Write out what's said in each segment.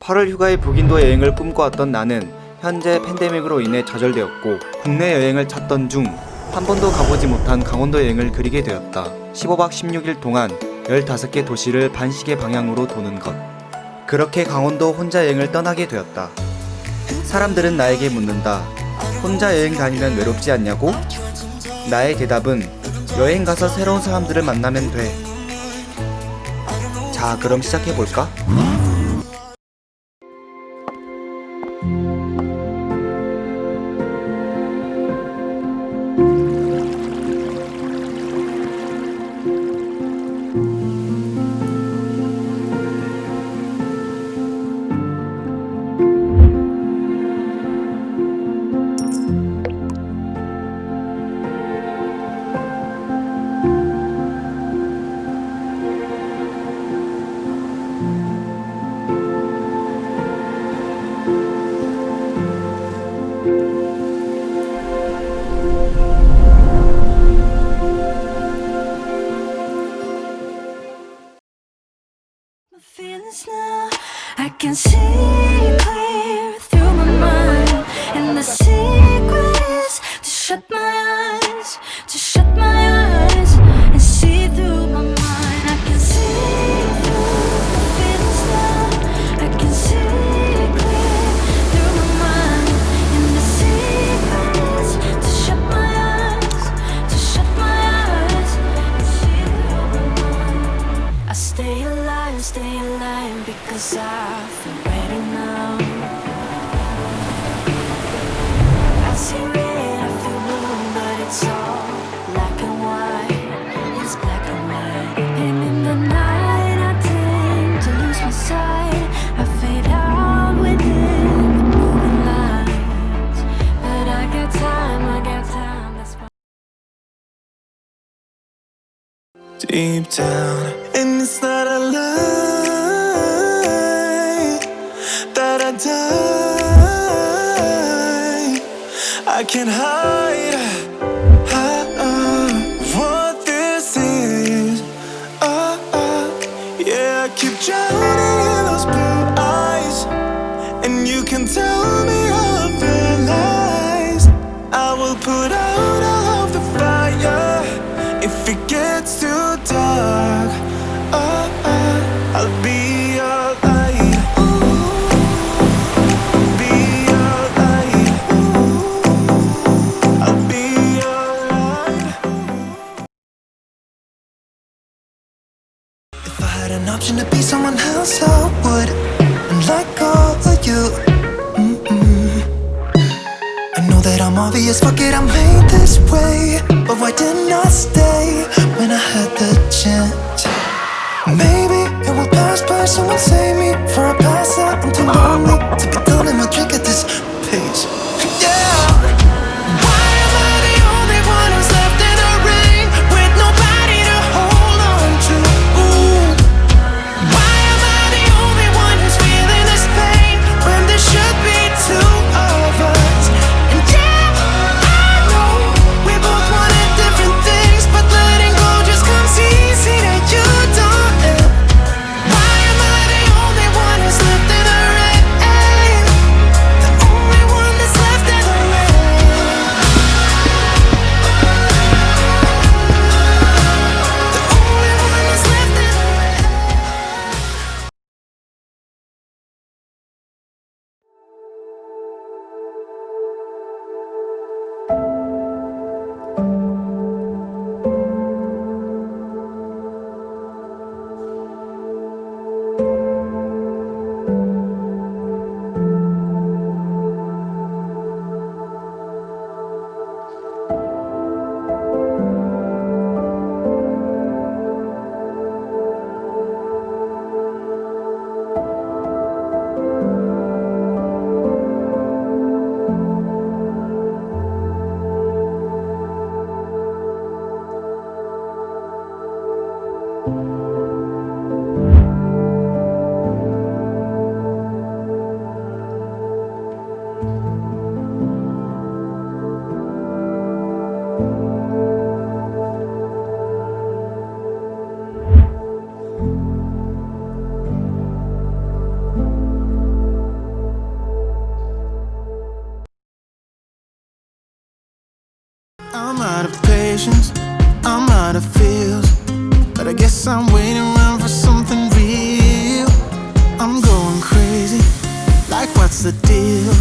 8월 휴가의 북인도 여행을 꿈꿔왔던 나는 현재 팬데믹으로 인해 좌절되었고 국내 여행을 찾던 중 한 번도 가보지 못한 강원도 여행을 그리게 되었다. 15박 16일 동안 15개 도시를 반시계 방향으로 도는 것. 그렇게 강원도 혼자 여행을 떠나게 되었다. 사람들은 나에게 묻는다. 혼자 여행 다니면 외롭지 않냐고? 나의 대답은 여행 가서 새로운 사람들을 만나면 돼. 자, 그럼 시작해볼까? I can see clear through my mind, and the secret is to shut my eyes, and see through my mind. I can see through the feelings now. I can see clear through my mind, and the secret is to shut my eyes, and see through my mind. I stay alive because I feel ready now. I see red, I feel blue, but it's all black and white. It's black and white. And in the night I tend to lose my sight. I fade out within the moving lights. But I got time, that's why. Deep down, and it's not a lie that I die. I can't hide what this is. Yeah, I keep drowning in those blue eyes, and you can tell me all of your lies. I will put out all of the fire if it gets too dark. I'll be your light. Be your light. I'll be your light. If I had an option to be someone else, I would, and let go of you. I know that I'm obvious, fuck it, I'm made this way. But why didn't I stay when I had the chance? Maybe it will pass by, someone save me for a pass out. I'm too lonely to be done in my drink at this pace. Yeah. Why am I the only one who's left in the rain with nobody to hold on to? Ooh. Why am I the only one who's feeling this pain when there should be two of us? And yeah, I know we both wanted different things, but letting go just comes easy to you, don't it? Why am I the only one who's left in the red? crazy, like what's the deal?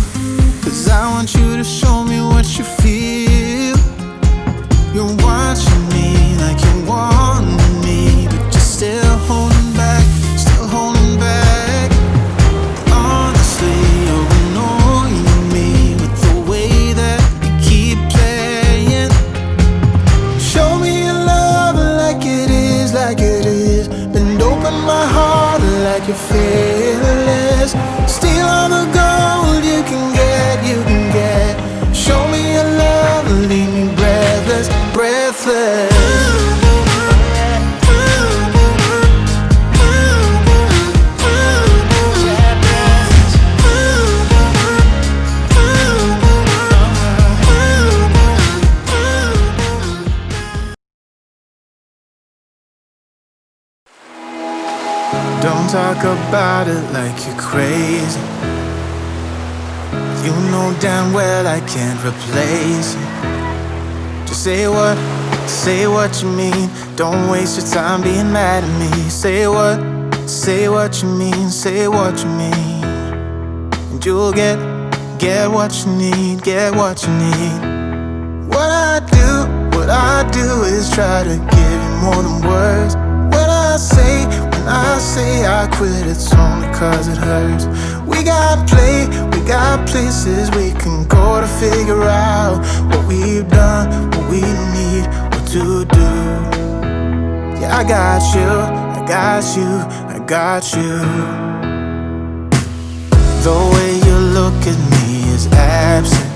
Cause I want you to show me what you feel. You're watching me like you want me, but you're still holding back, still holding back. Honestly, you're annoying me with the way that you keep playing. Show me your love like it is, like it is. Bend open my heart like you're fearless. Steal all the gold you can get, you can get. Show me your love, leave me breathless, breathless. Don't talk about it like you're crazy. You know damn well I can't replace you. Just say what you mean. Don't waste your time being mad at me. Say what you mean, say what you mean. And you'll get what you need, get what you need. What I do is try to give you more than words. When I say I quit, it's only cause it hurts. We got places we can go to figure out what we've done, what we need, what to do. Yeah, I got you, I got you, I got you. The way you look at me is absent.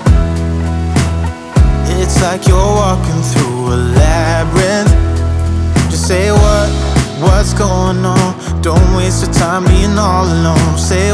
It's like you're walking through a labyrinth. Just say what's going on. Don't waste your time being all alone. Say